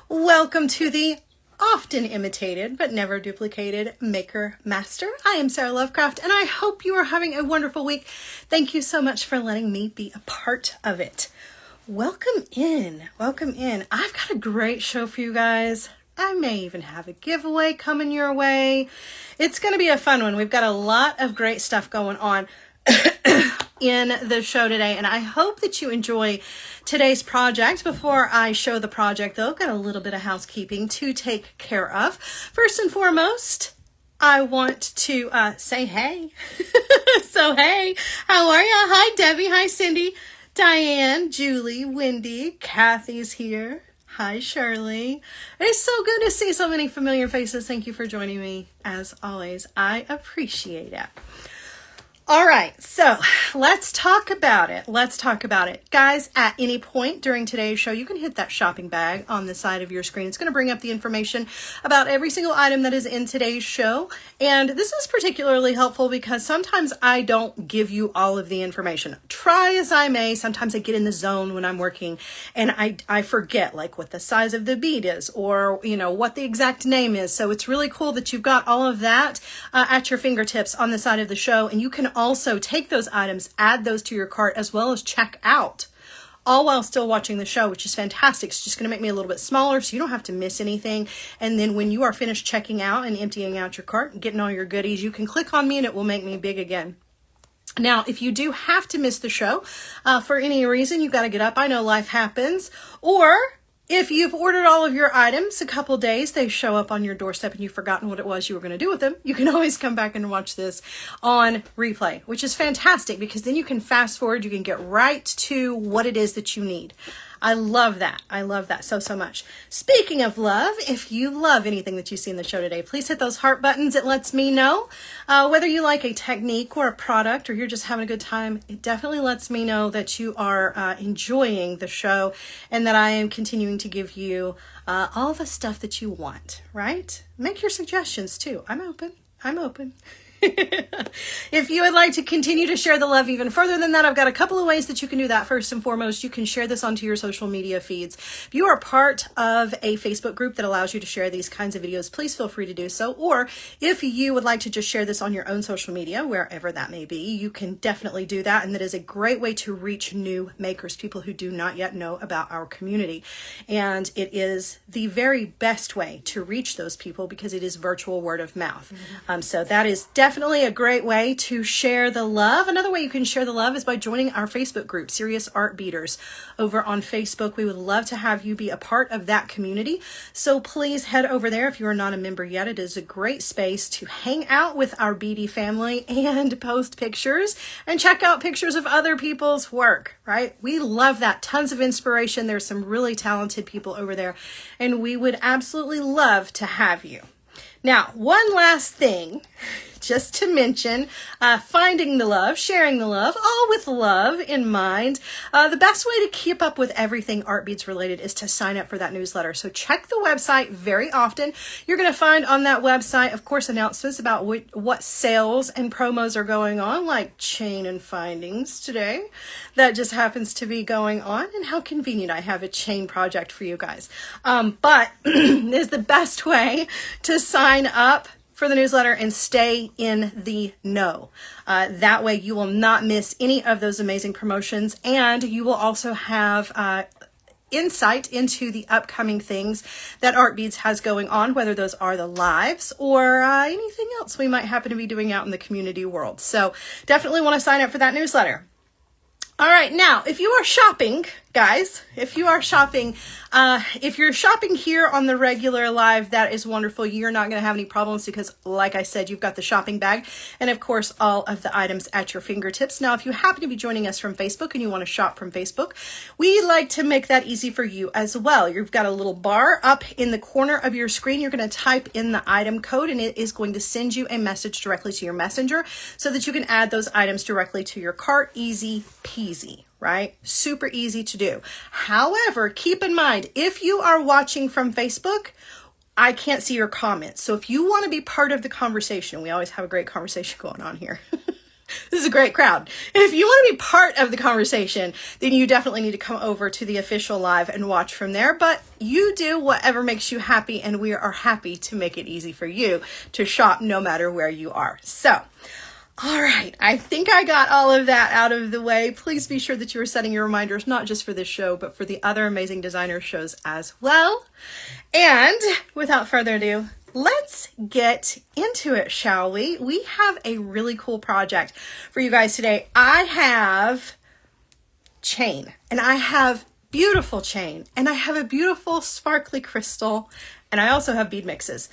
Welcome to the often imitated but never duplicated Maker Master. I am Sara Lovecraft and I hope you are having a wonderful week. Thank you so much for letting me be a part of it. Welcome in. Welcome in. I've got a great show for you guys. I may even have a giveaway coming your way. It's going to be a fun one. We've got a lot of great stuff going on in the show today, and I hope that you enjoy today's project. Before I show the project though, I've got a little bit of housekeeping to take care of. First and foremost, I want to say hey. So hey, how are ya? Hi Debbie, hi Cindy, Diane, Julie, Wendy, Kathy's here. Hi Shirley. It's so good to see so many familiar faces. Thank you for joining me as always. I appreciate it. All right, so let's talk about it. Guys, at any point during today's show, you can hit that shopping bag on the side of your screen. It's going to bring up the information about every single item that is in today's show. And this is particularly helpful because sometimes I don't give you all of the information. Try as I may, sometimes I get in the zone when I'm working and I forget like what the size of the bead is or, you know, what the exact name is. So it's really cool that you've got all of that at your fingertips on the side of the show, and you can also take those items, add those to your cart, as well as check out, all while still watching the show, which is fantastic. It's just going to make me a little bit smaller so you don't have to miss anything. And then when you are finished checking out and emptying out your cart and getting all your goodies, you can click on me and it will make me big again. Now, if you do have to miss the show for any reason, you've got to get up. I know life happens. Or if you've ordered all of your items a couple days, they show up on your doorstep and you've forgotten what it was you were going to do with them, you can always come back and watch this on replay, which is fantastic because then you can fast forward, you can get right to what it is that you need. I love that. I love that so much. Speaking of love, if you love anything that you see in the show today, please hit those heart buttons. It lets me know whether you like a technique or a product or you're just having a good time. It definitely lets me know that you are enjoying the show and that I am continuing to give you all the stuff that you want, right? Make your suggestions too. I'm open. If you would like to continue to share the love even further than that, I've got a couple of ways that you can do that. First and foremost, you can share this onto your social media feeds. If you are part of a Facebook group that allows you to share these kinds of videos, please feel free to do so. Or if you would like to just share this on your own social media, wherever that may be, you can definitely do that. And that is a great way to reach new makers, people who do not yet know about our community. And it is the very best way to reach those people because it is virtual word of mouth. So that is definitely a great way to share the love. Another way you can share the love is by joining our Facebook group, Serious Art Beaters, over on Facebook. We would love to have you be a part of that community. So please head over there if you are not a member yet. It is a great space to hang out with our beady family and post pictures and check out pictures of other people's work, right? We love that. Tons of inspiration. There's some really talented people over there, and we would absolutely love to have you. Now, one last thing, just to mention, finding the love, sharing the love, all with love in mind. The best way to keep up with everything Art Beads related is to sign up for that newsletter. So check the website very often. You're going to find on that website, of course, announcements about what sales and promos are going on, like Chain and Findings today. That just happens to be going on, and how convenient I have a chain project for you guys. But is the best way to sign up for the newsletter and stay in the know. That way you will not miss any of those amazing promotions, and you will also have insight into the upcoming things that Art Beads has going on, whether those are the lives or anything else we might happen to be doing out in the community world. So definitely want to sign up for that newsletter. All right, now, if you are shopping, guys, if you're shopping here on the regular live, that is wonderful. You're not going to have any problems because, like I said, you've got the shopping bag and, of course, all of the items at your fingertips. Now, if you happen to be joining us from Facebook and you want to shop from Facebook, we like to make that easy for you as well. You've got a little bar up in the corner of your screen. You're going to type in the item code, and it is going to send you a message directly to your messenger so that you can add those items directly to your cart. Easy peasy. Right? Super easy to do. However, keep in mind, if you are watching from Facebook, I can't see your comments. So if you want to be part of the conversation, we always have a great conversation going on here. This is a great crowd. If you want to be part of the conversation, then you definitely need to come over to the official live and watch from there. But you do whatever makes you happy, and we are happy to make it easy for you to shop no matter where you are. So, all right, I think I got all of that out of the way. Please be sure that you are setting your reminders, not just for this show, but for the other amazing designer shows as well. And without further ado, let's get into it, shall we? We have a really cool project for you guys today. I have chain, and I have beautiful chain, and I have a beautiful sparkly crystal, and I also have bead mixes.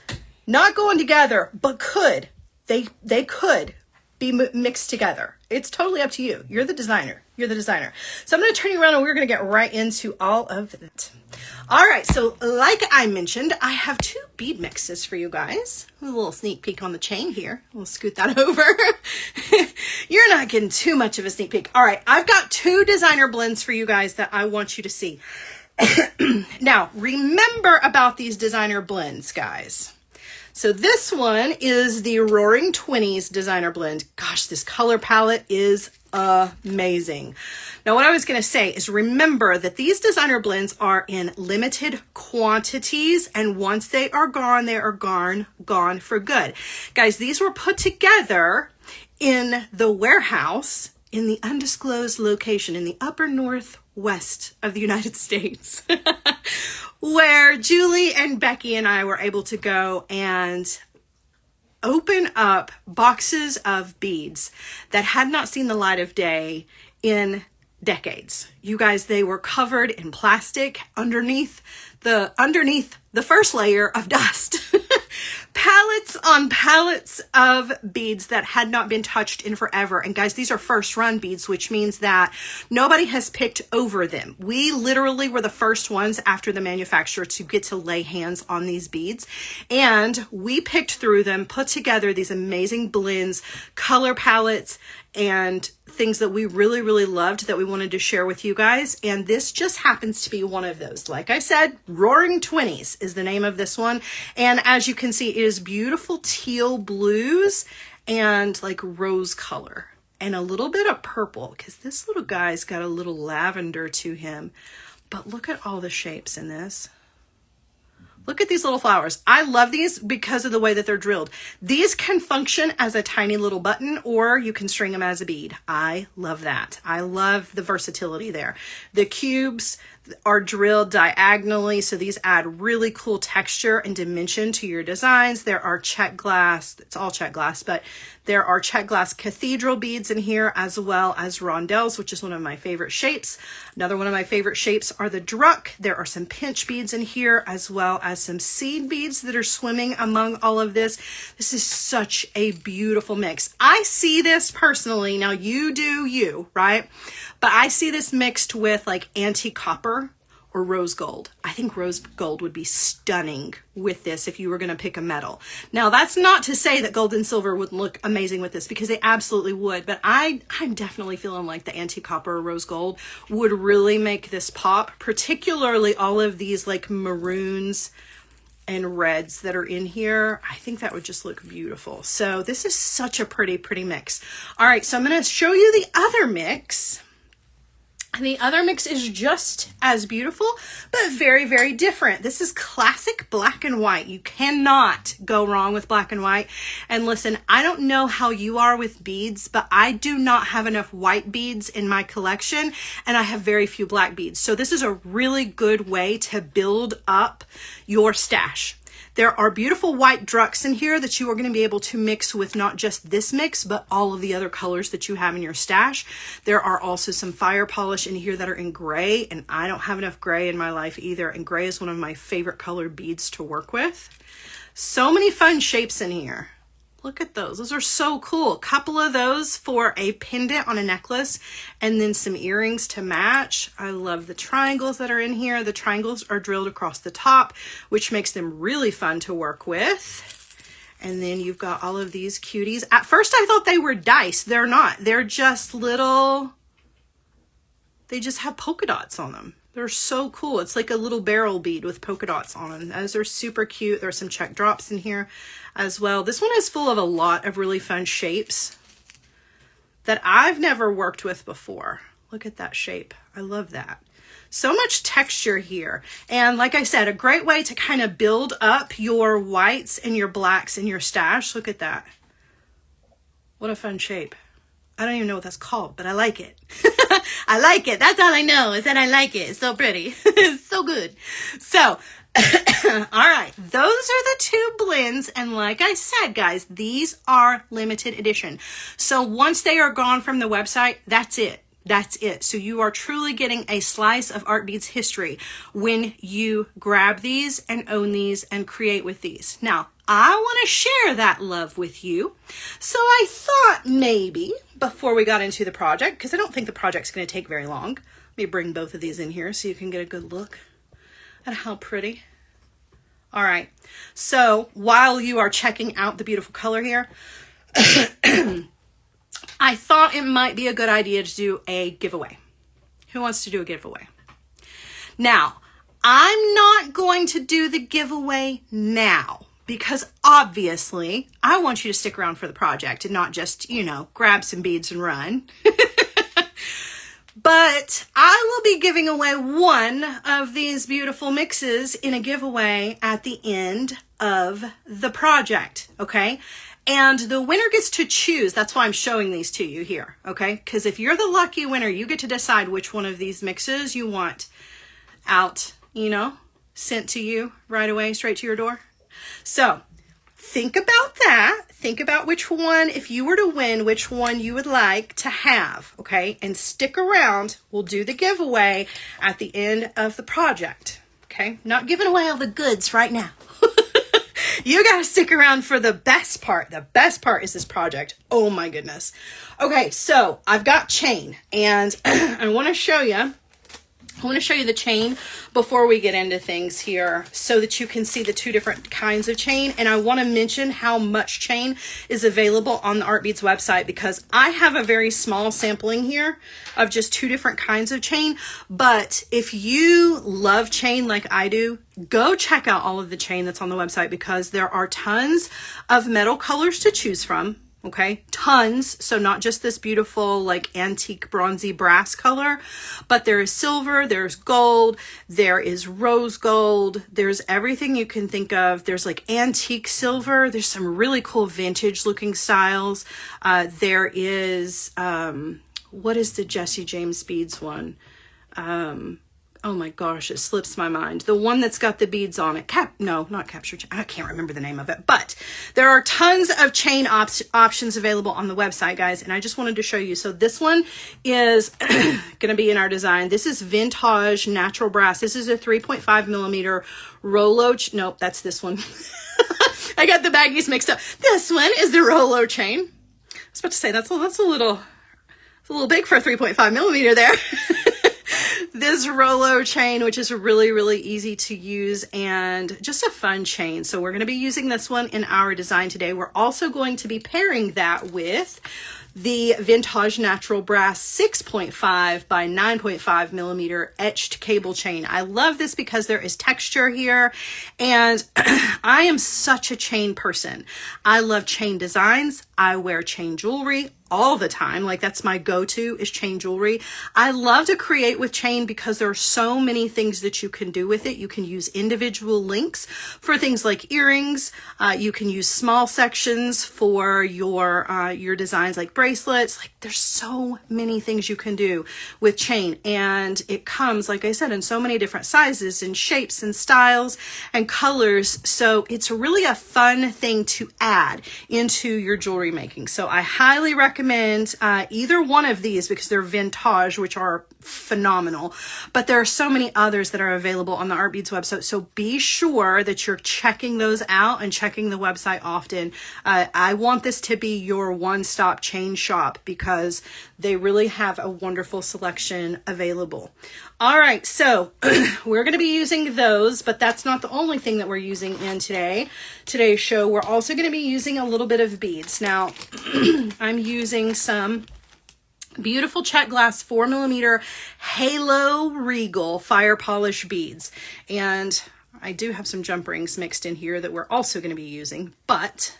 Not going together, but could. They could be mixed together. It's totally up to you. You're the designer. You're the designer. So I'm going to turn you around and we're going to get right into all of it. All right. So like I mentioned, I have two bead mixes for you guys. A little sneak peek on the chain here. We'll scoot that over. You're not getting too much of a sneak peek. All right. I've got two designer blends for you guys that I want you to see. Now, remember about these designer blends, guys. So this one is the Roaring Twinnies designer blend. Gosh, this color palette is amazing. Now, what I was going to say is remember that these designer blends are in limited quantities, and once they are gone for good. Guys, these were put together in the warehouse in the undisclosed location in the upper northwest of the United States, where Julie and Becky and I were able to go and open up boxes of beads that had not seen the light of day in decades. You guys, they were covered in plastic underneath the first layer of dust. Pallets on pallets of beads that had not been touched in forever. And guys, these are first run beads, which means that nobody has picked over them. We literally were the first ones after the manufacturer to get to lay hands on these beads. And we picked through them, put together these amazing blends, color palettes, and things that we really, really loved that we wanted to share with you guys. And this just happens to be one of those. Like I said, Roaring Twinnies is the name of this one. And as you can see, it is beautiful teal blues and like rose color and a little bit of purple, because this little guy's got a little lavender to him. But look at all the shapes in this. Look at these little flowers. I love these because of the way that they're drilled. These can function as a tiny little button, or you can string them as a bead. I love that. I love the versatility there. The cubes are drilled diagonally, so these add really cool texture and dimension to your designs. There are check glass, it's all check glass, but there are check glass cathedral beads in here, as well as rondelles, which is one of my favorite shapes. Another one of my favorite shapes are the druck. There are some pinch beads in here, as well as some seed beads that are swimming among all of this. This is such a beautiful mix. I see this personally, now you do you, right? But I see this mixed with like antique copper or rose gold. I think rose gold would be stunning with this if you were going to pick a metal. Now, that's not to say that gold and silver wouldn't look amazing with this, because they absolutely would. But I'm definitely feeling like the antique copper or rose gold would really make this pop, particularly all of these like maroons and reds that are in here. I think that would just look beautiful. So this is such a pretty, pretty mix. All right, so I'm going to show you the other mix. And the other mix is just as beautiful, but very, very different. This is classic black and white. You cannot go wrong with black and white. And listen, I don't know how you are with beads, but I do not have enough white beads in my collection, and I have very few black beads. So this is a really good way to build up your stash. There are beautiful white drucks in here that you are going to be able to mix with not just this mix, but all of the other colors that you have in your stash. There are also some fire polish in here that are in gray, and I don't have enough gray in my life either. And gray is one of my favorite color beads to work with. So many fun shapes in here. Look at those. Those are so cool. A couple of those for a pendant on a necklace, and then some earrings to match. I love the triangles that are in here. The triangles are drilled across the top, which makes them really fun to work with. And then you've got all of these cuties. At first I thought they were dice. They're not. They're just little, they just have polka dots on them. They're so cool. It's like a little barrel bead with polka dots on them. Those are super cute. There's some check drops in here as well. This one is full of a lot of really fun shapes. that I've never worked with before. Look at that shape. I love that. So much texture here. And like I said, a great way to kind of build up your whites and your blacks in your stash. Look at that. What a fun shape. I don't even know what that's called, but I like it. I like it. That's all I know is that I like it. It's so pretty. It's so good. So, all right. Those are the two blends. And like I said, guys, these are limited edition. So once they are gone from the website, that's it. That's it. So you are truly getting a slice of Art Beads history when you grab these and own these and create with these. Now, I want to share that love with you. So I thought maybe before we got into the project, because I don't think the project's going to take very long. Let me bring both of these in here so you can get a good look at how pretty. All right. So while you are checking out the beautiful color here, I thought it might be a good idea to do a giveaway. Who wants to do a giveaway? Now, I'm not going to do the giveaway now because obviously I want you to stick around for the project and not just, you know, grab some beads and run. But I will be giving away one of these beautiful mixes in a giveaway at the end of the project, okay? And the winner gets to choose. That's why I'm showing these to you here, okay? Because if you're the lucky winner, you get to decide which one of these mixes you want out, you know, sent to you right away, straight to your door. So think about that. Think about which one, if you were to win, which one you would like to have, okay? And stick around. We'll do the giveaway at the end of the project, okay? Not giving away all the goods right now. You gotta stick around for the best part. The best part is this project. Oh my goodness. Okay, so I've got chain and I want to show you. I want to show you the chain before we get into things here so that you can see the two different kinds of chain. And I want to mention how much chain is available on the Art Beads website because I have a very small sampling here of just two different kinds of chain. But if you love chain like I do, go check out all of the chain that's on the website because there are tons of metal colors to choose from. Okay, tons. So not just this beautiful like antique bronzy brass color, but there is silver, there's gold, there is rose gold, there's everything you can think of. There's like antique silver, there's some really cool vintage looking styles. There is, what is the Jesse James beads one? Oh my gosh, it slips my mind. The one that's got the beads on it. No, not capture. I can't remember the name of it. But there are tons of chain options available on the website, guys. And I just wanted to show you. So this one is going to be in our design. This is Vintage Natural Brass. This is a 3.5 millimeter Rolo. Nope, that's this one. I got the baggies mixed up. This one is the Rolo chain. I was about to say that's a little big for a 3.5 millimeter there. This Rolo chain, which is really, really easy to use and just a fun chain. So we're going to be using this one in our design today. We're also going to be pairing that with the Vintage Natural Brass 6.5 by 9.5 millimeter etched cable chain. I love this because there is texture here and I am such a chain person. I love chain designs. I wear chain jewelry all the time. Like that's my go-to is chain jewelry. I love to create with chain because there are so many things that you can do with it. You can use individual links for things like earrings. You can use small sections for your designs like bracelets. Like there's so many things you can do with chain. And it comes, like I said, in so many different sizes and shapes and styles and colors. So it's really a fun thing to add into your jewelry making. So I highly recommend either one of these because they're vintage, which are phenomenal, but there are so many others that are available on the Art Beads website. So be sure that you're checking those out and checking the website often. I want this to be your one-stop chain shop because they really have a wonderful selection available. All right, so we're going to be using those, but that's not the only thing that we're using in today's show. We're also going to be using a little bit of beads. Now, I'm using some beautiful check glass 4 millimeter Halo Regal fire polish beads. And I do have some jump rings mixed in here that we're also going to be using, but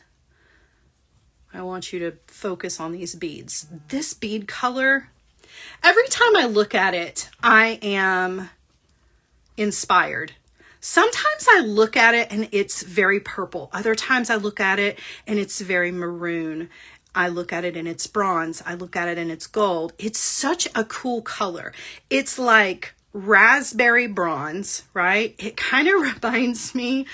I want you to focus on these beads. This bead color, every time I look at it, I am inspired. Sometimes I look at it and it's very purple. Other times I look at it and it's very maroon. I look at it and it's bronze. I look at it and it's gold. It's such a cool color. It's like raspberry bronze, right? It kind of reminds me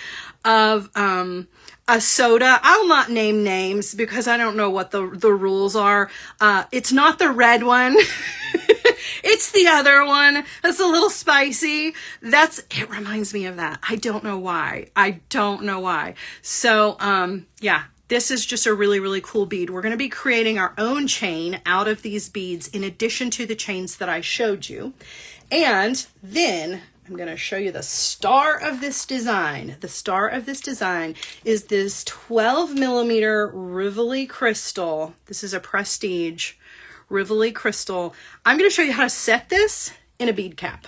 of a soda. I'll not name names because I don't know what the rules are. It's not the red one. It's the other one that's a little spicy. It reminds me of that. I don't know why. So, yeah, this is just a really, really cool bead. We're going to be creating our own chain out of these beads in addition to the chains that I showed you. And then I'm going to show you the star of this design. The star of this design is this 12 millimeter Rivoli crystal. This is a prestige Rivoli crystal. I'm going to show you how to set this in a bead cap.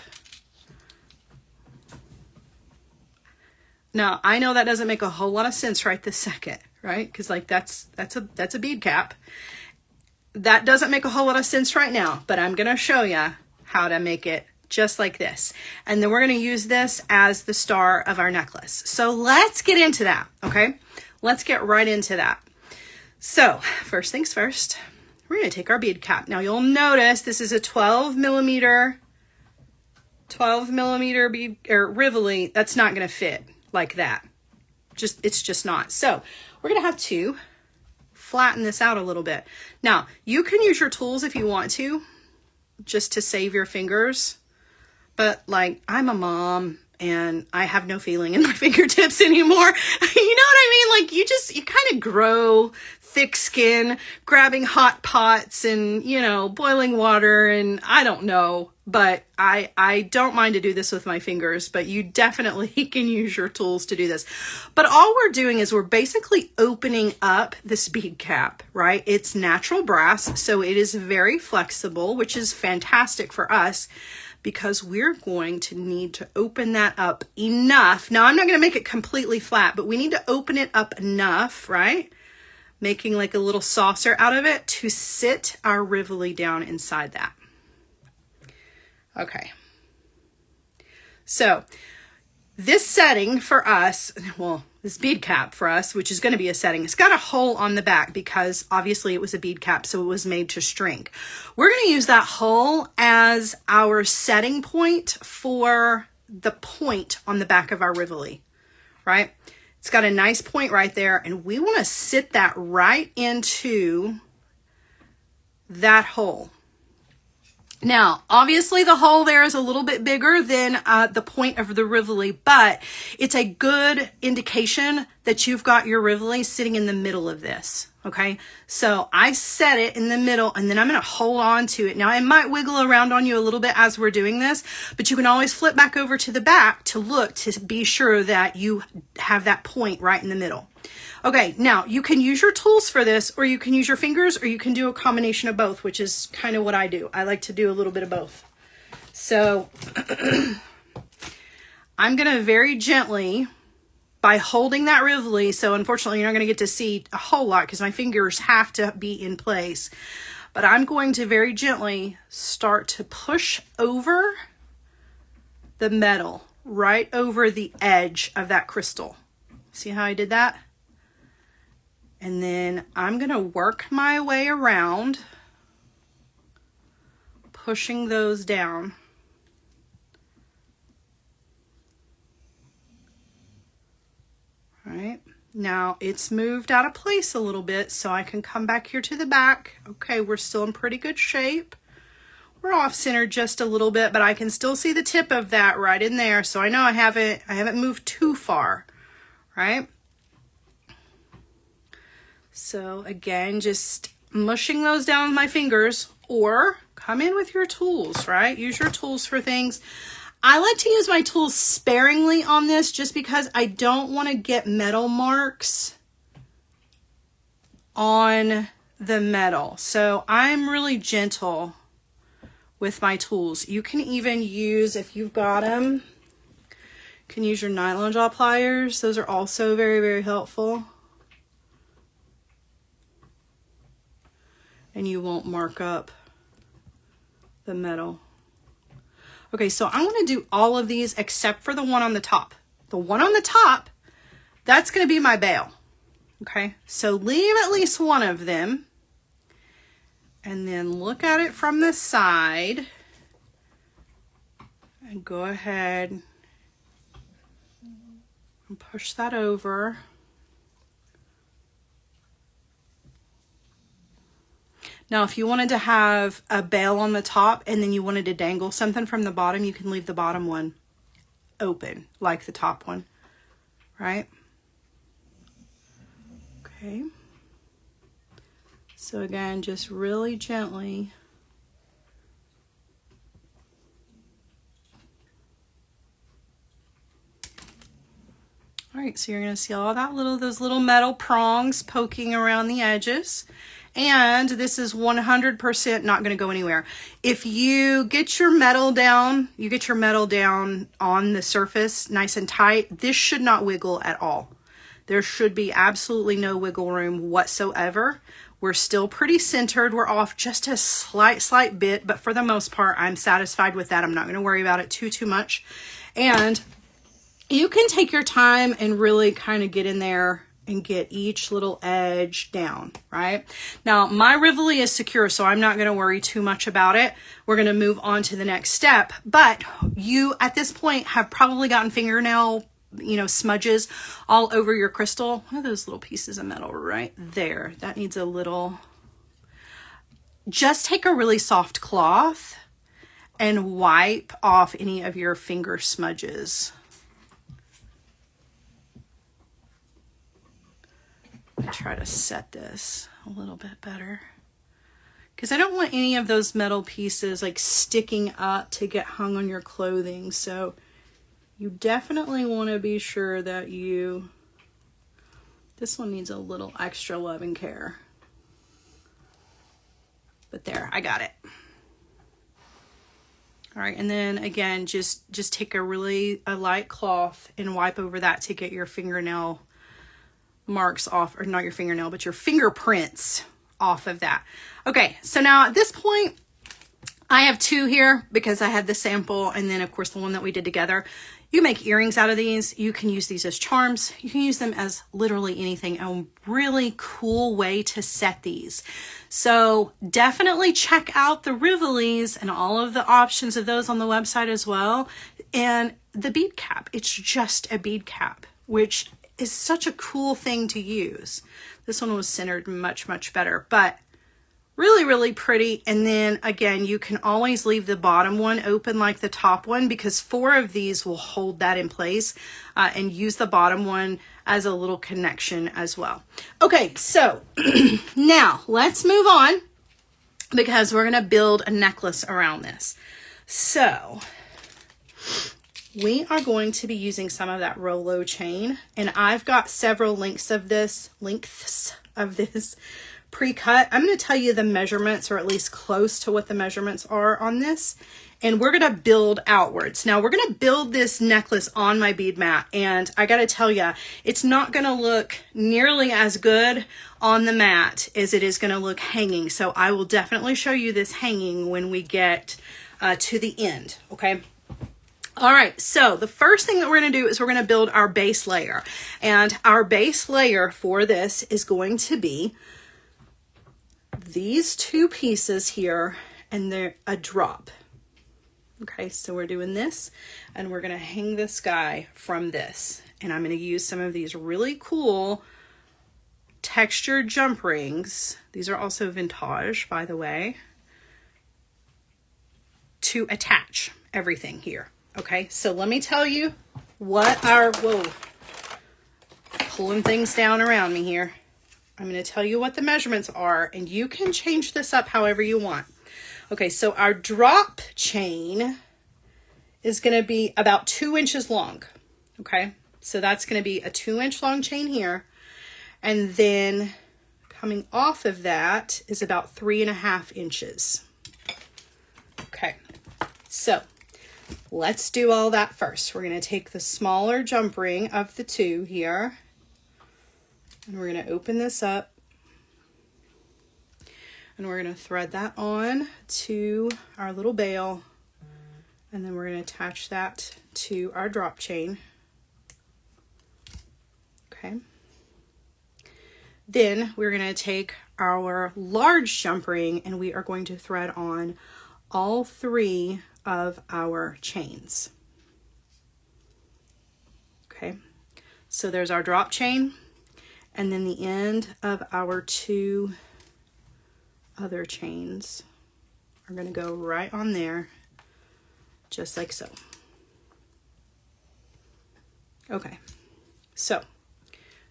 Now, I know that doesn't make a whole lot of sense right this second, right? Because like that's a bead cap. That doesn't make a whole lot of sense right now, but I'm going to show you how to make it just like this. And then we're going to use this as the star of our necklace. So let's get into that, okay? Let's get right into that. So first things first, we're going to take our bead cap. Now you'll notice this is a 12 millimeter bead or Rivoli. That's not going to fit like that. It's just not. So we're going to have to flatten this out a little bit. Now you can use your tools if you want to, just to save your fingers. But like, I'm a mom and I have no feeling in my fingertips anymore. You know what I mean? Like you kind of grow thick skin, grabbing hot pots and, you know, boiling water and I don't know, but I don't mind to do this with my fingers, but you definitely can use your tools to do this. But all we're doing is we're basically opening up this bead cap, right? It's natural brass, so it is very flexible, which is fantastic for us, because we're going to need to open that up enough. Now, I'm not going to make it completely flat, but we need to open it up enough, right? Making like a little saucer out of it to sit our Rivoli down inside that. Okay. So this setting for us, well, this bead cap for us, which is going to be a setting, it's got a hole on the back because obviously it was a bead cap, so it was made to shrink. We're going to use that hole as our setting point for the point on the back of our Rivoli, right? It's got a nice point right there, and we want to sit that right into that hole. Now, obviously the hole there is a little bit bigger than the point of the Rivoli, but it's a good indication that you've got your Rivoli sitting in the middle of this, okay? So I set it in the middle, and then I'm going to hold on to it. Now, it might wiggle around on you a little bit as we're doing this, but you can always flip back over to the back to look to be sure that you have that point right in the middle. Okay, now you can use your tools for this, or you can use your fingers, or you can do a combination of both, which is kind of what I do. I like to do a little bit of both. So I'm going to very gently, by holding that Rivoli, so unfortunately you're not going to get to see a whole lot because my fingers have to be in place, but I'm going to very gently start to push over the metal, right over the edge of that crystal. See how I did that? And then I'm going to work my way around, pushing those down. All right. Now it's moved out of place a little bit, so I can come back here to the back. Okay, we're still in pretty good shape. We're off center just a little bit, but I can still see the tip of that right in there. So I know I haven't moved too far, right? So again, just mushing those down with my fingers, or come in with your tools, right? Use your tools for things. I like to use my tools sparingly on this just because I don't want to get metal marks on the metal. So I'm really gentle with my tools. You can even use, if you've got them, you can use your nylon jaw pliers. Those are also very, very helpful. and you won't mark up the metal. Okay, so I'm going to do all of these except for the one on the top. The one on the top, that's going to be my bail. Okay, so leave at least one of them and then look at it from the side and go ahead and push that over. Now, if you wanted to have a bail on the top and then you wanted to dangle something from the bottom, you can leave the bottom one open like the top one, right? Okay. So again, just really gently. All right, so you're going to see all that those little metal prongs poking around the edges. And this is 100% not going to go anywhere. If you get your metal down, on the surface nice and tight, this should not wiggle at all. There should be absolutely no wiggle room whatsoever. We're still pretty centered. We're off just a slight bit, but for the most part, I'm satisfied with that. I'm not going to worry about it too much. And you can take your time and really kind of get in there and get each little edge down, right? Now, my Rivoli is secure, so I'm not going to worry too much about it. We're going to move on to the next step. But you, at this point, have probably gotten fingernail, smudges all over your crystal. One of those little pieces of metal right there. That needs a little... Just take a really soft cloth and wipe off any of your finger smudges. Try to set this a little bit better because I don't want any of those metal pieces like sticking up to get hung on your clothing. So you definitely want to be sure that this one needs a little extra love and care. But there, I got it. All right, and then again, just take a light cloth and wipe over that to get your fingernail marks off, or not your fingernail, but your fingerprints off of that. Okay, so now at this point, I have two here because I had the sample and then of course the one that we did together. You make earrings out of these. You can use these as charms. You can use them as literally anything. A really cool way to set these. So definitely check out the Rivolis and all of the options of those on the website as well. And the bead cap, it's just a bead cap, which is such a cool thing to use. This one was centered much better, but really pretty. And then again, you can always leave the bottom one open like the top one because 4 of these will hold that in place, and use the bottom one as a little connection as well. Okay, so now let's move on because we're going to build a necklace around this. So we are going to be using some of that Rolo chain, and I've got several lengths of this pre-cut. I'm going to tell you the measurements, or at least close to what the measurements are on this, and we're going to build outwards. Now we're going to build this necklace on my bead mat, and I got to tell you, it's not going to look nearly as good on the mat as it is going to look hanging. So I will definitely show you this hanging when we get to the end, okay? All right, so the first thing that we're going to do is we're going to build our base layer. And our base layer for this is going to be these 2 pieces here, and they're a drop. Okay, so we're doing this, and we're going to hang this guy from this. And I'm going to use some of these really cool textured jump rings. These are also Vintage, by the way, to attach everything here. Okay, so let me tell you what our, pulling things down around me here. I'm going to tell you what the measurements are, and you can change this up however you want. Okay, so our drop chain is going to be about 2 inches long. Okay, so that's going to be a 2-inch long chain here. And then coming off of that is about 3.5 inches. Okay, so let's do all that first. We're going to take the smaller jump ring of the 2 here, and we're going to open this up. And we're going to thread that on to our little bail. And then we're going to attach that to our drop chain. Okay. Then we're going to take our large jump ring and we are going to thread on all 3 of our chains. Okay. So there's our drop chain, and then the end of our 2 other chains are going to go right on there, just like so. Okay, so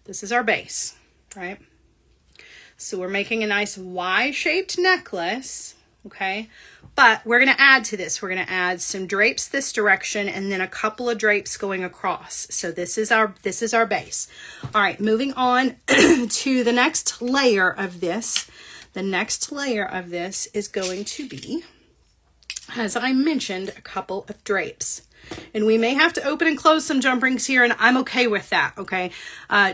this is our base, right? So we're making a nice Y-shaped necklace, okay? But we're going to add to this. We're going to add some drapes this direction and then a couple of drapes going across. So this is our base. All right, moving on to the next layer of this. The next layer of this is going to be, as I mentioned, a couple of drapes. And we may have to open and close some jump rings here, and I'm okay with that, okay?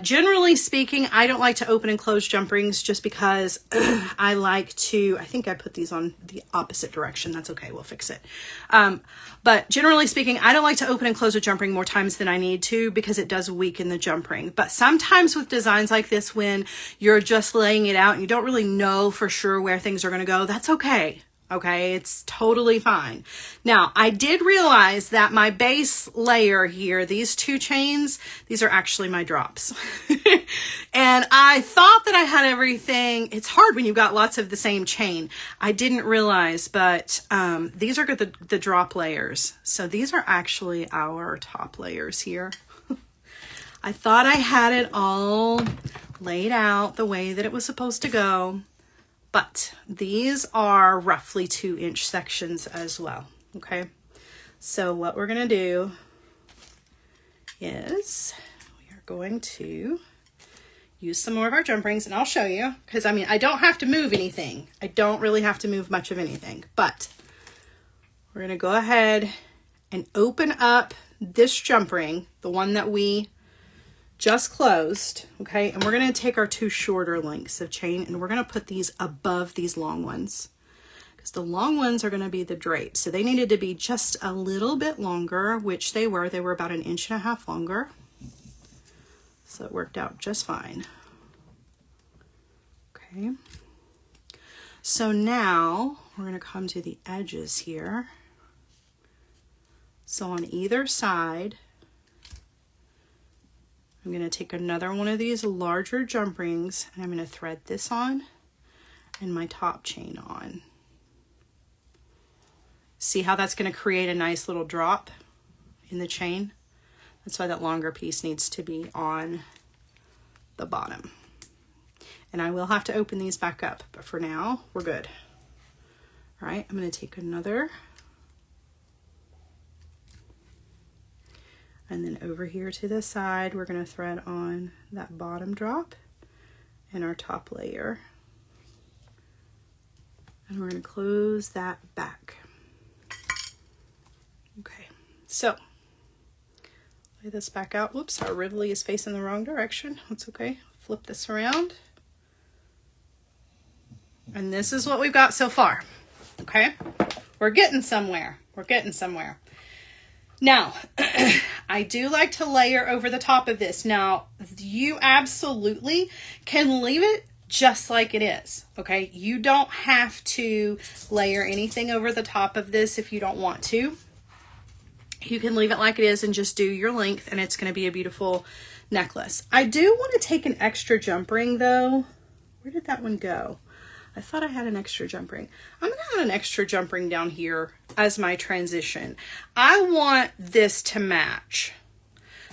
Generally speaking, I don't like to open and close jump rings just because I like to, I think I put these on the opposite direction. That's okay, we'll fix it. But generally speaking, I don't like to open and close a jump ring more times than I need to because it does weaken the jump ring. But sometimes with designs like this, when you're just laying it out and you don't really know for sure where things are gonna go, that's okay. Okay, it's totally fine. Now, I did realize that my base layer here, these 2 chains, these are actually my drops. And I thought that I had everything. It's hard when you've got lots of the same chain. I didn't realize, but these are the drop layers. So these are actually our top layers here. I thought I had it all laid out the way that it was supposed to go. But these are roughly 2-inch sections as well, okay? So what we're gonna do is we are going to use some more of our jump rings, and I'll show you, because I mean, I don't have to move anything. I don't really have to move much of anything, but we're gonna go ahead and open up this jump ring, the one that we just closed, okay? And we're gonna take our 2 shorter lengths of chain and we're gonna put these above these long ones because the long ones are gonna be the drapes. So they needed to be just a little bit longer, which they were. They were about 1.5 inches longer. So it worked out just fine. Okay. So now we're gonna come to the edges here. So on either side, I'm going to take another one of these larger jump rings and I'm going to thread this on and my top chain on. See how that's going to create a nice little drop in the chain? That's why that longer piece needs to be on the bottom. And I will have to open these back up, but for now, we're good. All right, I'm going to take another. And then over here to the side, we're going to thread on that bottom drop and our top layer. And we're going to close that back. Okay, so lay this back out. Whoops, our Rivoli is facing the wrong direction. That's okay. Flip this around. And this is what we've got so far. Okay, we're getting somewhere. We're getting somewhere. Now, I do like to layer over the top of this. Now, you absolutely can leave it just like it is, okay? You don't have to layer anything over the top of this if you don't want to. You can leave it like it is and just do your length and it's going to be a beautiful necklace. I do want to take an extra jump ring though. Where did that one go? I thought I had an extra jump ring. I'm going to add an extra jump ring down here as my transition. I want this to match.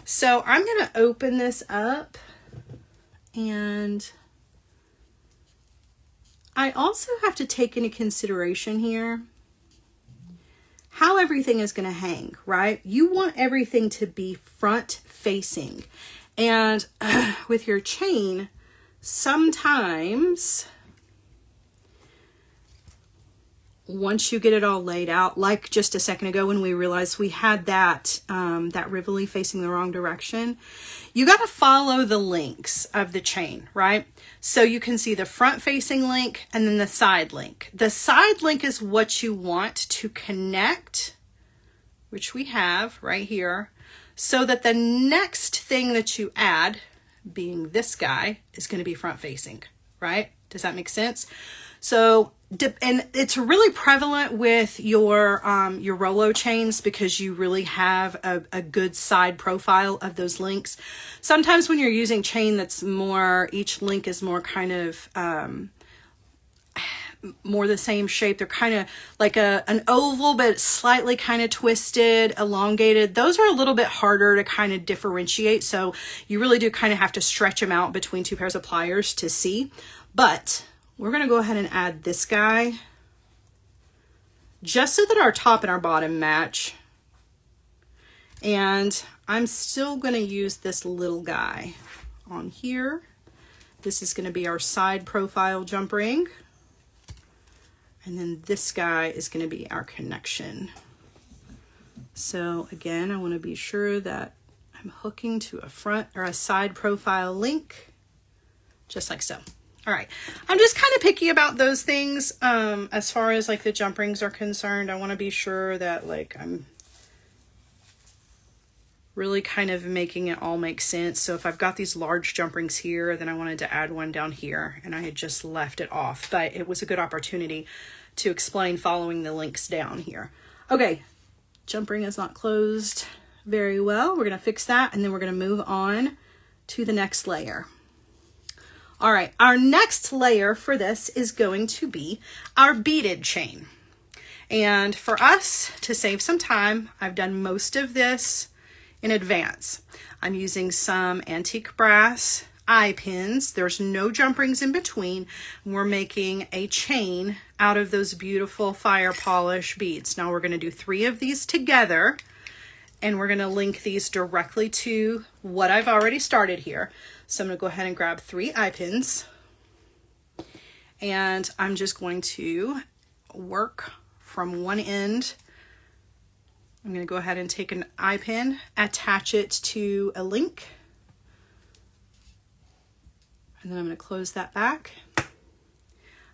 So I'm going to open this up, and I also have to take into consideration here how everything is going to hang, right? You want everything to be front facing. And with your chain, sometimes once you get it all laid out, like just a second ago when we realized we had that, that Rivoli facing the wrong direction, you got to follow the links of the chain, right? So you can see the front facing link and then the side link. The side link is what you want to connect, which we have right here, so that the next thing that you add, being this guy, is going to be front facing, right? Does that make sense? So, and it's really prevalent with your Rolo chains because you really have a good side profile of those links. Sometimes when you're using chain that's more, each link is more kind of, more the same shape. They're kind of like an oval, but slightly kind of twisted, elongated. Those are a little bit harder to kind of differentiate. So you really do kind of have to stretch them out between two pairs of pliers to see. But we're going to go ahead and add this guy just so that our top and our bottom match. And I'm still going to use this little guy on here. This is going to be our side profile jump ring. And then this guy is going to be our connection. So again, I want to be sure that I'm hooking to a front or a side profile link, just like so. All right, I'm just kind of picky about those things. As far as like the jump rings are concerned, I want to be sure that like I'm really kind of making it all make sense. So if I've got these large jump rings here, then I wanted to add one down here and I had just left it off, but it was a good opportunity to explain following the links down here. Okay, jump ring is not closed very well. We're gonna fix that and then we're gonna move on to the next layer. All right, our next layer for this is going to be our beaded chain. And for us to save some time, I've done most of this in advance. I'm using some antique brass eye pins. There's no jump rings in between. We're making a chain out of those beautiful fire polish beads. Now we're going to do 3 of these together and we're going to link these directly to what I've already started here. So I'm going to go ahead and grab 3 eye pins and I'm just going to work from one end. I'm going to go ahead and take an eye pin, attach it to a link, and then I'm going to close that back.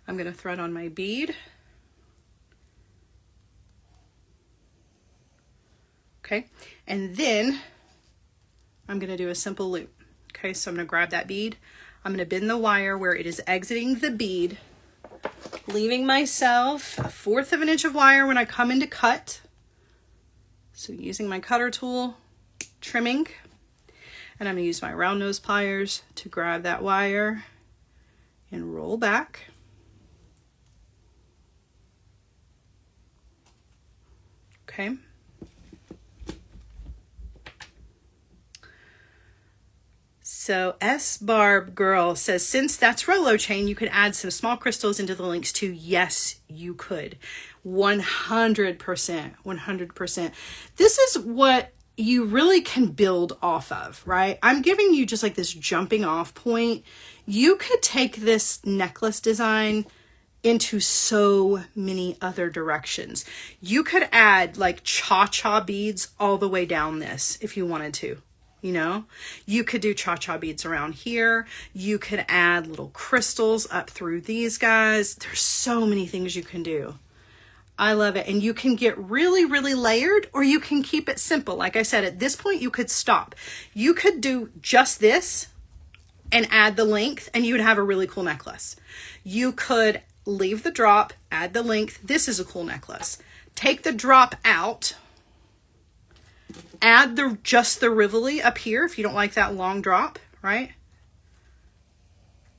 I'm going to thread on my bead. Okay, and then I'm going to do a simple loop. Okay, so I'm going to grab that bead. I'm going to bend the wire where it is exiting the bead, leaving myself 1/4 of an inch of wire when I come in to cut. So using my cutter tool, trimming, and I'm going to use my round nose pliers to grab that wire and roll back. Okay. So S Barb Girl says, since that's Rolo chain, you could add some small crystals into the links too. Yes, you could. 100%, 100%. This is what you really can build off of, right? I'm giving you just like this jumping off point. You could take this necklace design into so many other directions. You could add like cha-cha beads all the way down this if you wanted to. You know, you could do cha-cha beads around here. You could add little crystals up through these guys. There's so many things you can do. I love it. And you can get really, really layered, or you can keep it simple. Like I said, at this point, you could stop. You could do just this and add the length, and you would have a really cool necklace. You could leave the drop, add the length. This is a cool necklace. Take the drop out. Add just the Rivoli up here if you don't like that long drop, right?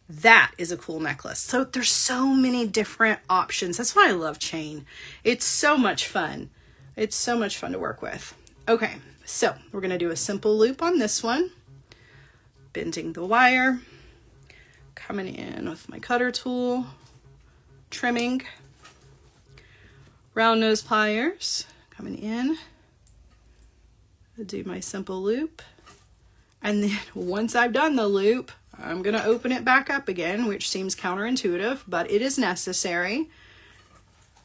That is a cool necklace. So there's so many different options. That's why I love chain. It's so much fun. It's so much fun to work with. Okay, so we're going to do a simple loop on this one. Bending the wire. Coming in with my cutter tool. Trimming. Round nose pliers. Coming in. Do my simple loop, and then once I've done the loop, I'm going to open it back up again, which seems counterintuitive, but it is necessary.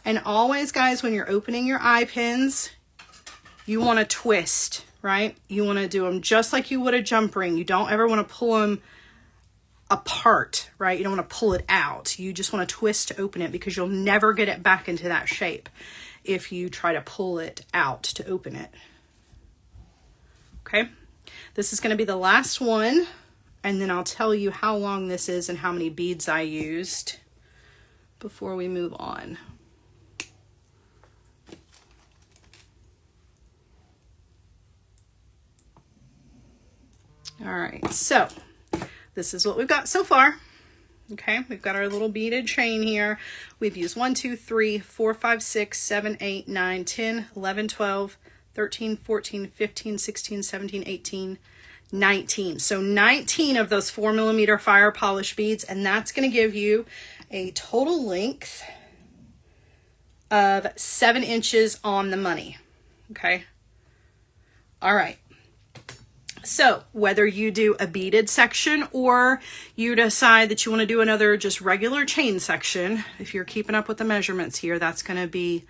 And always, guys, when you're opening your eye pins, you want to twist, right? You want to do them just like you would a jump ring. You don't ever want to pull them apart, right? You don't want to pull it out. You just want to twist to open it, because you'll never get it back into that shape if you try to pull it out to open it. Okay, this is going to be the last one, and then I'll tell you how long this is and how many beads I used before we move on. All right, so this is what we've got so far. Okay, we've got our little beaded chain here. We've used 1, 2, 3, 4, 5, 6, 7, 8, 9, 10, 11, 12, 13, 14, 15, 16, 17, 18, 19. So 19 of those 4mm fire polish beads, and that's going to give you a total length of 7 inches on the money. Okay. All right. So whether you do a beaded section or you decide that you want to do another just regular chain section, if you're keeping up with the measurements here, that's going to be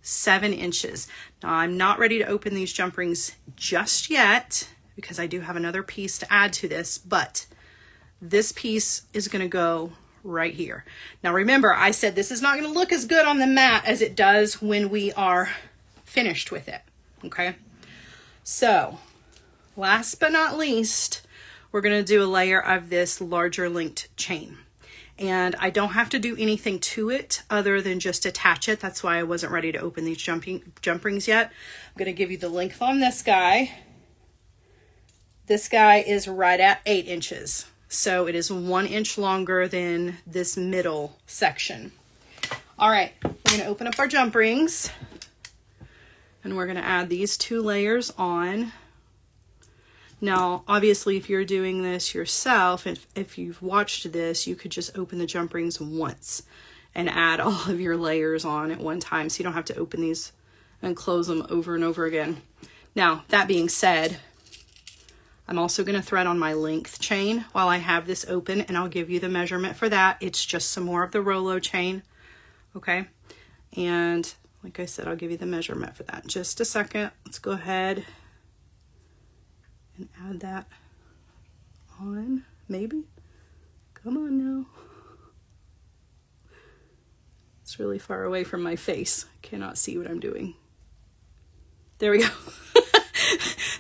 7 inches. Now, I'm not ready to open these jump rings just yet because I do have another piece to add to this, but this piece is going to go right here. Now, remember, I said this is not going to look as good on the mat as it does when we are finished with it. Okay. So last but not least, we're going to do a layer of this larger linked chain. And I don't have to do anything to it other than just attach it. That's why I wasn't ready to open these jump rings yet. I'm going to give you the length on this guy. This guy is right at 8 inches. So it is 1 inch longer than this middle section. All right, we're going to open up our jump rings. And we're going to add these 2 layers on. Now, obviously, if you're doing this yourself, if you've watched this, you could just open the jump rings once and add all of your layers on at one time, so you don't have to open these and close them over and over again. Now, that being said, I'm also going to thread on my length chain while I have this open, and I'll give you the measurement for that. It's just some more of the Rolo chain, okay? And like I said, I'll give you the measurement for that in just a second. Let's go ahead and add that on, maybe. Come on now. It's really far away from my face. I cannot see what I'm doing. There we go.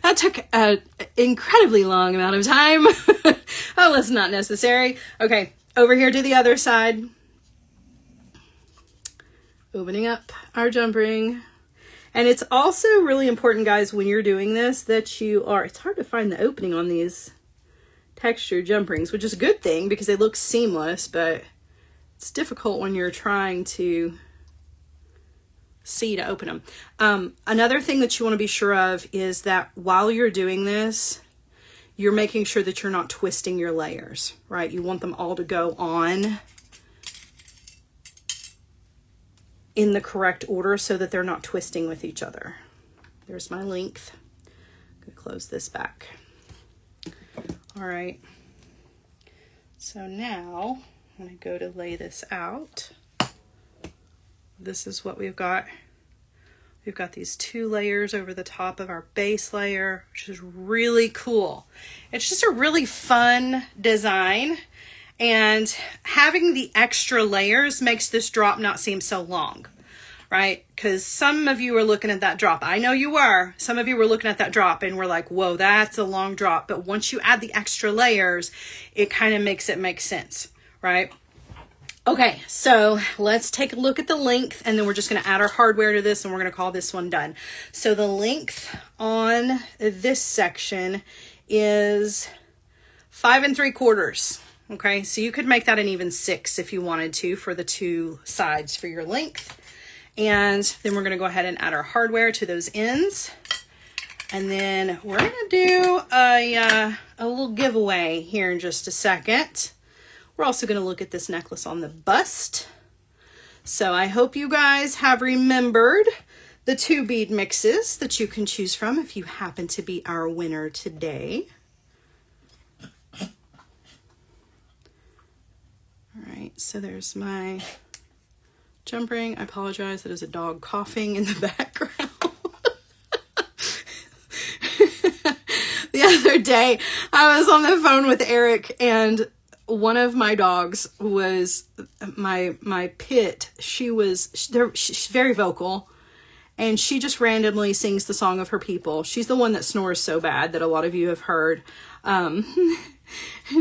That took an incredibly long amount of time. Oh, that's not necessary. Okay, over here to the other side. Opening up our jump ring. And it's also really important, guys, when you're doing this, that you are, it's hard to find the opening on these textured jump rings, which is a good thing because they look seamless, but it's difficult when you're trying to see to open them. Another thing that you want to be sure of is that while you're doing this, you're making sure that you're not twisting your layers, right? You want them all to go on in the correct order so that they're not twisting with each other. There's my length. I'm going to close this back. All right. So now I'm going to go to lay this out. This is what we've got. We've got these 2 layers over the top of our base layer, which is really cool. It's just a really fun design. And having the extra layers makes this drop not seem so long, right? Because some of you are looking at that drop. I know you were. Some of you were looking at that drop and were like, whoa, that's a long drop. But once you add the extra layers, it kind of makes it make sense, right? Okay, so let's take a look at the length, and then we're just going to add our hardware to this, and we're going to call this one done. So the length on this section is 5 3/4. Okay, so you could make that an even 6 if you wanted to for the 2 sides for your length. And then we're going to go ahead and add our hardware to those ends. And then we're going to do a little giveaway here in just a second. We're also going to look at this necklace on the bust. So I hope you guys have remembered the 2 bead mixes that you can choose from if you happen to be our winner today. All right, so there's my jumping. I apologize. That is a dog coughing in the background. The other day, I was on the phone with Eric, and one of my dogs was my pit. She's very vocal, and she just randomly sings the song of her people. She's the one that snores so bad that a lot of you have heard. And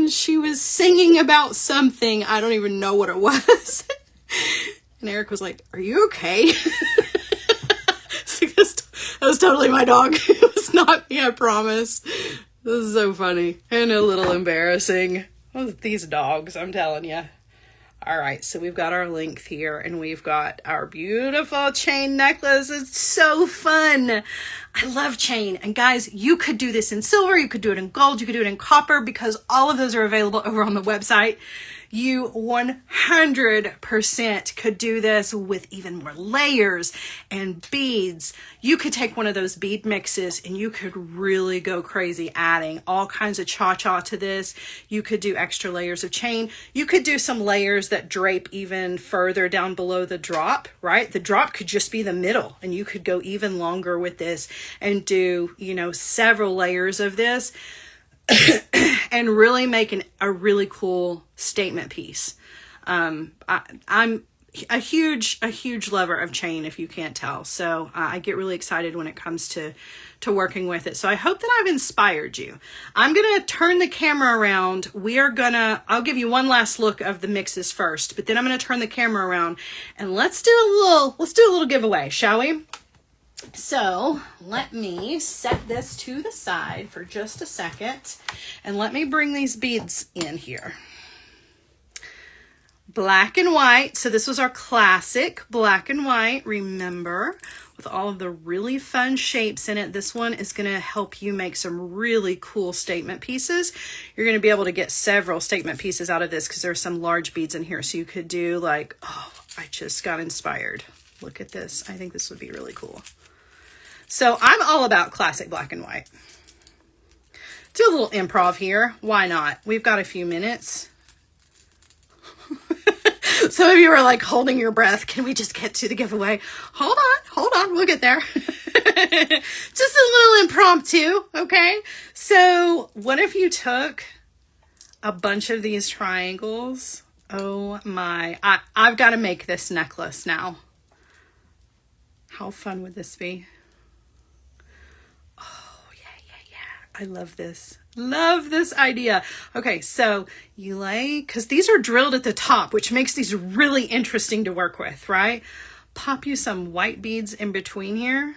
she was singing about something. I don't even know what it was. And Eric was like, "Are you okay?" That was totally my dog. It was not me, I promise. This is so funny and a little embarrassing. These dogs, I'm telling you. All right, so we've got our length here, and we've got our beautiful chain necklace. It's so fun. I love chain. And guys, you could do this in silver, you could do it in gold, you could do it in copper, because all of those are available over on the website. You 100% could do this with even more layers and beads. You could take one of those bead mixes and you could really go crazy adding all kinds of cha-cha to this. You could do extra layers of chain. You could do some layers that drape even further down below the drop, right? The drop could just be the middle, and you could go even longer with this and do, you know, several layers of this. And really making a really cool statement piece. I'm a huge lover of chain, if you can't tell. So I get really excited when it comes to working with it. So I hope that I've inspired you. I'm going to turn the camera around. I'll give you one last look of the mixes first, but then I'm going to turn the camera around and let's do a little giveaway, shall we? So let me set this to the side for just a second, and let me bring these beads in here. Black and white. So this was our classic black and white, remember, with all of the really fun shapes in it. This one is going to help you make some really cool statement pieces. You're going to be able to get several statement pieces out of this because there's some large beads in here. So you could do like, oh, I just got inspired. Look at this. I think this would be really cool. So I'm all about classic black and white. Do a little improv here. Why not? We've got a few minutes. Some of you are like holding your breath. Can we just get to the giveaway? Hold on. We'll get there. Just a little impromptu, okay? So what if you took a bunch of these triangles? Oh my, I've got to make this necklace now. How fun would this be? I love this. Love this idea. Okay, so you lay, because these are drilled at the top, which makes these really interesting to work with, right? Pop you some white beads in between here.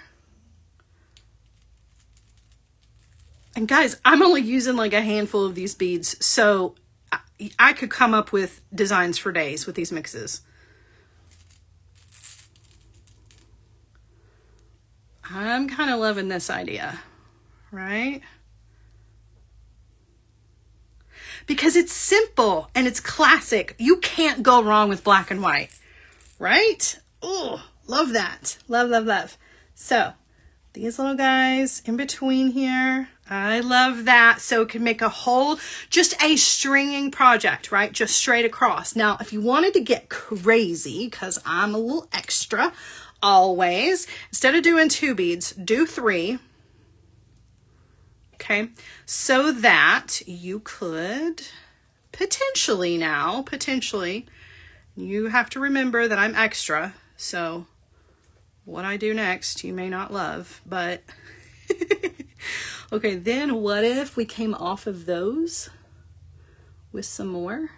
And guys, I'm only using like a handful of these beads, so I could come up with designs for days with these mixes. I'm kind of loving this idea, right? Because it's simple and it's classic. You can't go wrong with black and white, right? Oh, love that. Love, love, love. So these little guys in between here, I love that. So it can make a whole, just a stringing project, right? Just straight across. Now, if you wanted to get crazy, because I'm a little extra always, instead of doing 2 beads, do 3. Okay, so that you could potentially, you have to remember that I'm extra, so what I do next you may not love, but okay, then what if we came off of those with some more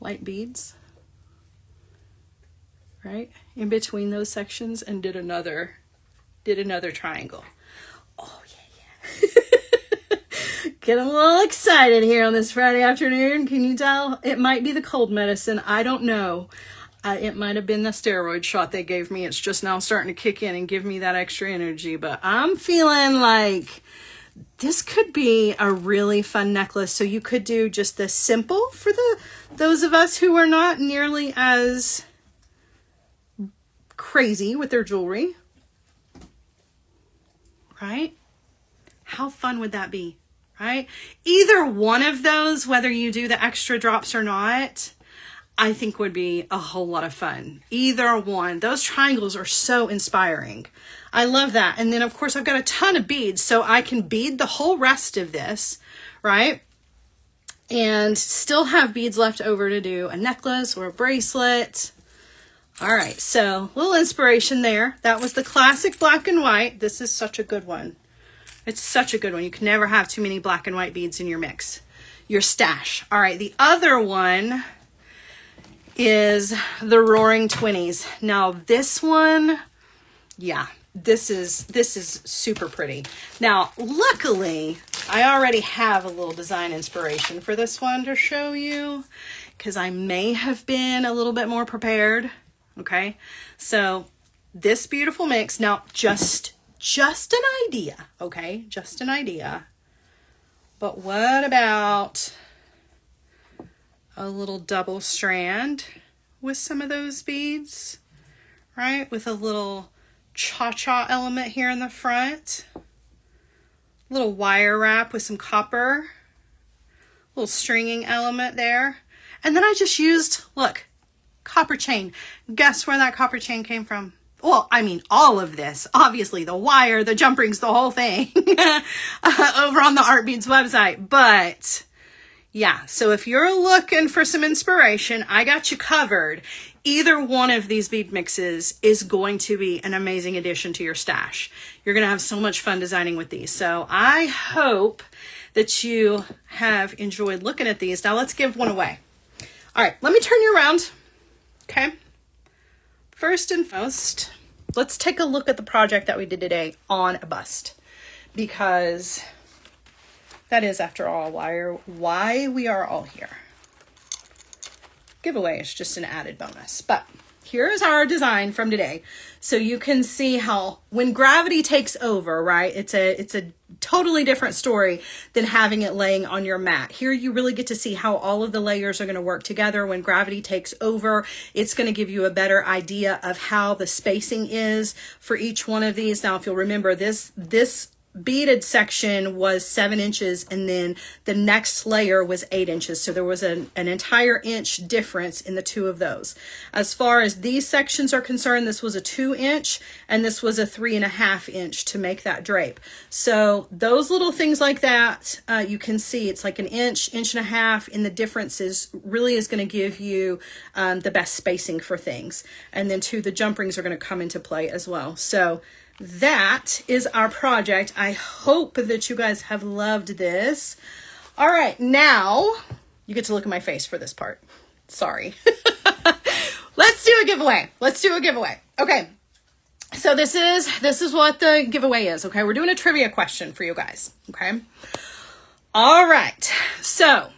white beads, right, in between those sections, and did another triangle. Oh yeah. Getting a little excited here on this Friday afternoon. Can you tell? It might be the cold medicine. I don't know. It might have been the steroid shot they gave me. It's just now starting to kick in and give me that extra energy. But I'm feeling like this could be a really fun necklace. So you could do just the simple for those of us who are not nearly as crazy with their jewelry. Right? How fun would that be, right? Either one of those, whether you do the extra drops or not, I think would be a whole lot of fun. Either one. Those triangles are so inspiring. I love that. And then of course I've got a ton of beads, so I can bead the whole rest of this, right? And still have beads left over to do a necklace or a bracelet. All right, so a little inspiration there. That was the classic black and white. This is such a good one. It's such a good one. You can never have too many black and white beads in your mix, your stash. All right, the other one is the Roaring Twinnies. Now this one, yeah, this is super pretty. Now, luckily, I already have a little design inspiration for this one to show you, because I may have been a little bit more prepared. Okay, so this beautiful mix, now just an idea, okay, just an idea. But what about a little double strand with some of those beads, right? With a little cha-cha element here in the front, little wire wrap with some copper, little stringing element there. And then I just used, look, copper chain. Guess where that copper chain came from? Well, I mean, all of this, obviously the wire, the jump rings, the whole thing over on the Art Beads website. But yeah, so if you're looking for some inspiration, I got you covered. Either one of these bead mixes is going to be an amazing addition to your stash. You're going to have so much fun designing with these. So I hope that you have enjoyed looking at these. Now let's give one away. All right, let me turn you around. Okay. First and foremost, let's take a look at the project that we did today on a bust, because that is, after all, why we are all here. Giveaway is just an added bonus, but here's our design from today. So you can see how when gravity takes over, right? It's a totally different story than having it laying on your mat. Here you really get to see how all of the layers are going to work together. When gravity takes over, it's going to give you a better idea of how the spacing is for each one of these. Now, if you'll remember, this beaded section was 7 inches, and then the next layer was 8 inches. So there was an entire inch difference in the two of those. As far as these sections are concerned, this was a 2 inch and this was a 3.5 inch to make that drape. So those little things like that, you can see it's like an inch, inch and a half, and the difference really is going to give you the best spacing for things. And then too, the jump rings are going to come into play as well. So that is our project. I hope that you guys have loved this. All right, now you get to look at my face for this part. Sorry. Let's do a giveaway. Let's do a giveaway. Okay. So this is what the giveaway is. Okay. We're doing a trivia question for you guys. Okay. All right. So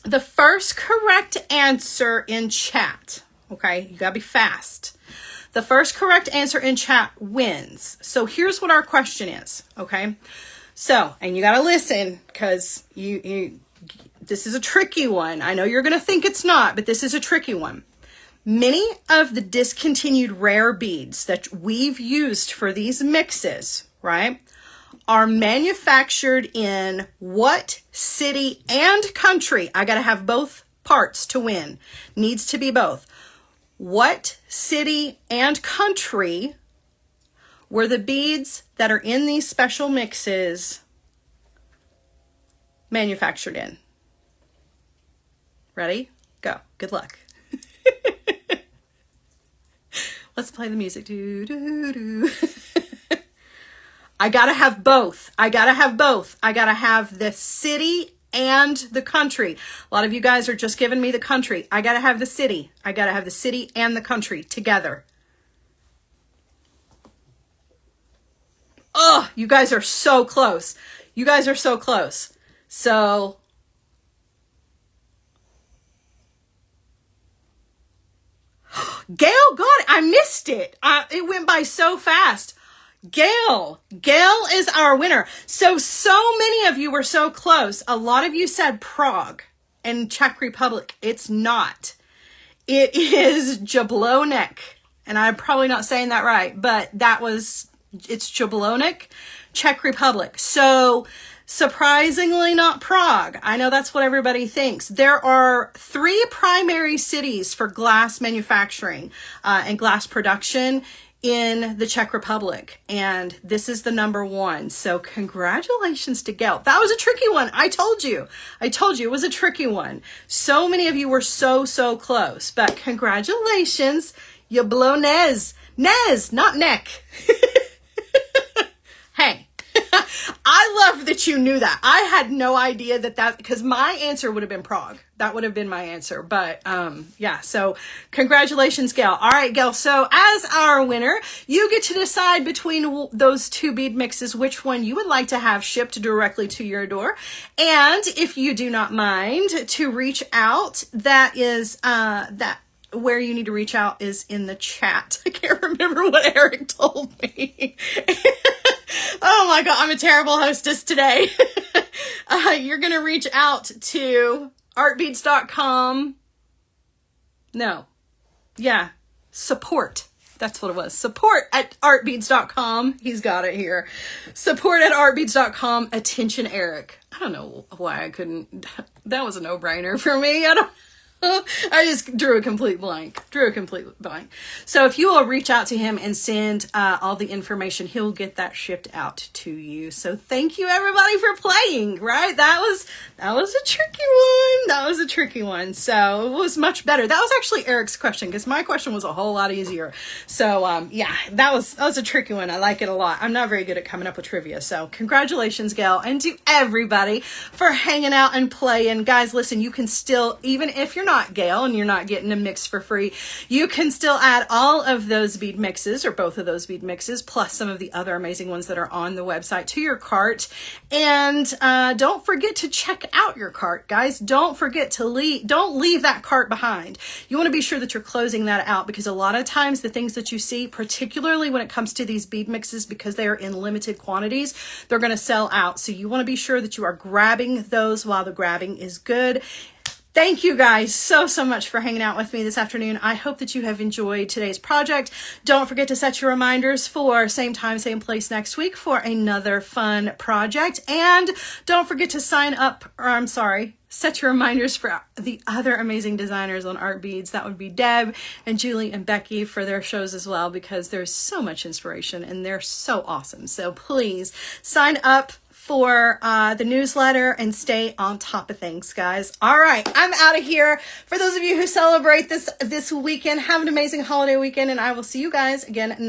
the first correct answer in chat. Okay. You gotta be fast. The first correct answer in chat wins. So here's what our question is, okay? So, and you got to listen, because this is a tricky one. I know you're going to think it's not, but this is a tricky one. Many of the discontinued rare beads that we've used for these mixes, right, are manufactured in what city and country? I got to have both parts to win. Needs to be both. What city and country were the beads that are in these special mixes manufactured in? Ready? Go. Good luck. Let's play the music. Do, do, do. I gotta have both. I gotta have both. I gotta have the city and the country. A lot of you guys are just giving me the country. I gotta have the city. I gotta have the city and the country together. Oh, you guys are so close. You guys are so close. So Gail got it. I missed it. It went by so fast. Gail is our winner. So many of you were so close. A lot of you said Prague and Czech Republic. It's not. It is Jablonek. And I'm probably not saying that right, but it's Jablonek, Czech Republic. So Surprisingly not Prague. I know that's what everybody thinks. There are 3 primary cities for glass manufacturing and glass production in the Czech Republic, and this is the number 1. So congratulations to Gail. That was a tricky one. I told you it was a tricky one. So many of you were so close, but congratulations. You blow Nez, not neck. Hey. I love that you knew that. I had no idea that because my answer would have been Prague. That would have been my answer. But yeah, so congratulations, Gail. All right, Gail. So as our winner, you get to decide between those 2 bead mixes which one you would like to have shipped directly to your door. And if you do not mind to reach out, that is where you need to reach out is in the chat. I can't remember what Eric told me. Oh my God, I'm a terrible hostess today. You're going to reach out to artbeads.com. No. Yeah. Support. That's what it was. Support at artbeads.com. He's got it here. Support at artbeads.com. Attention, Eric. I don't know why I couldn't. That was a no-brainer for me. I just drew a complete blank. So if you will reach out to him and send all the information, he'll get that shipped out to you. So thank you everybody for playing, right? That was a tricky one. So it was much better. That was actually Eric's question because my question was a whole lot easier. So yeah, that was a tricky one. I like it a lot. I'm not very good at coming up with trivia. So congratulations, Gail, and to everybody for hanging out and playing. Guys, listen, you can still, even if you're not Gail and you're not getting a mix for free, you can still add all of those bead mixes or both of those bead mixes plus some of the other amazing ones that are on the website to your cart. And don't forget to check out your cart, guys. Don't forget to don't leave that cart behind. You want to be sure that you're closing that out because a lot of times the things that you see, particularly when it comes to these bead mixes, because they are in limited quantities, they're going to sell out. So you want to be sure that you are grabbing those while the grabbing is good. Thank you guys so much for hanging out with me this afternoon. I hope that you have enjoyed today's project. Don't forget to set your reminders for same time, same place next week for another fun project. And don't forget to set your reminders for the other amazing designers on Art Beads. That would be Deb and Julie and Becky for their shows as well, because there's so much inspiration and they're so awesome. So please sign up for the newsletter and stay on top of things, guys. All right, I'm out of here. For those of you who celebrate this weekend, have an amazing holiday weekend, and I will see you guys again next